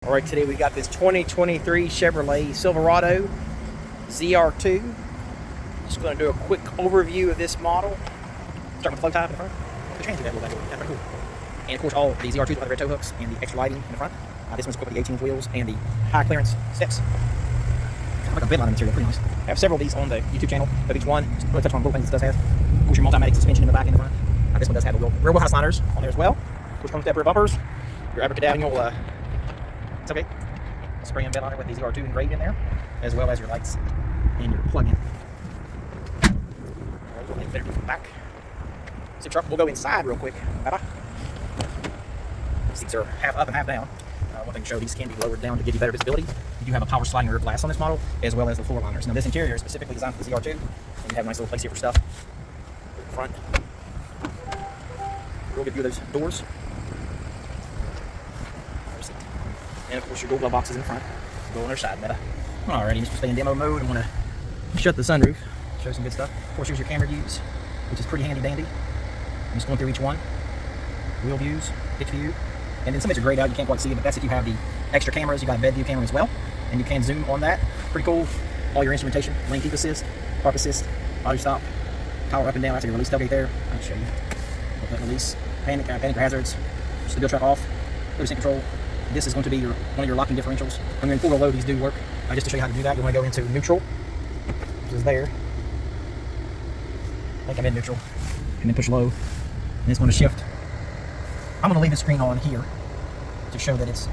All right, today we got this 2023 Chevrolet Silverado ZR2. Just going to do a quick overview of this model. Starting with the flow type in the front. The trans that that's pretty cool. And of course, all the ZR2s with the red tow hooks and the extra lighting in the front. This one's equipped with the 18-inch wheels and the high clearance steps. Kind of like a bed lining material, pretty nice. I have several of these on the YouTube channel, but each one just really touch on both things it does have. Of course, your multi-matic suspension in the back and in the front. This one does have the rear wheel high sliders on there as well, which comes with rear bumpers. Your abracadabra, it's okay. Spray-in bed liner with the ZR2 engraved in there, as well as your lights and your plug-in. Better do from the back. So truck, we'll go inside real quick. Bye-bye. Seats are half up and half down. One thing to show, these can be lowered down to give you better visibility. You do have a power sliding rear glass on this model, as well as the floor liners. Now this interior is specifically designed for the ZR2, and you have a nice little place here for stuff. Front. We'll get through those doors. And of course your door glove boxes in the front. Go on their side, better. Alrighty, just stay in demo mode. I'm gonna shut the sunroof, show some good stuff. Of course, here's your camera views, which is pretty handy dandy. I'm just going through each one. Wheel views, pitch view, and then some of it's grayed out. You can't quite see it, but that's if you have the extra cameras. You got a bed view camera as well, and you can zoom on that. Pretty cool. All your instrumentation, lane keep assist, park assist, auto stop, power up and down. That's your release tailgate there. I'll show you. That release, panic or hazards, stability truck off, 30% control. This is going to be one of your locking differentials. When you're in full low, these do work. Just to show you how to do that, you want to go into neutral, which is there. I think I'm in neutral. And then push low. And it's going to shift. I'm going to leave the screen on here to show that it's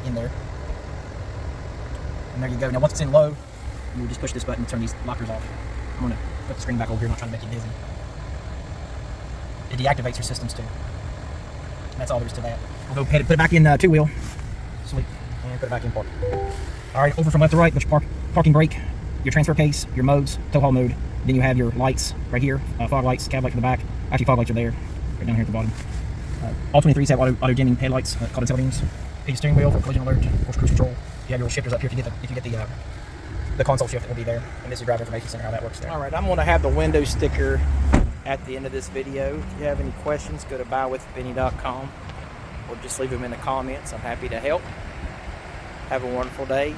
in there. And there you go. Now once it's in low, you just push this button to turn these lockers off. I'm going to put the screen back over here, not trying to make you dizzy. It deactivates your systems too. And that's all there is to that. We'll go put it back in two-wheel, sleep, and put it back in park. All right, over from left to right, your parking brake, your transfer case, your modes, tow haul mode. Then you have your lights right here, fog lights, cab light for the back. Actually, fog lights are there, right down here at the bottom. All 23s have auto dimming headlights called tail beams. Heated steering wheel for collision alert, of course, cruise control. You have your shifters up here if you get the console shift, it will be there. And this is your driver information center, how that works there. All right, I'm going to have the window sticker at the end of this video. If you have any questions, go to buywithbenny.com or just leave them in the comments. I'm happy to help. Have a wonderful day.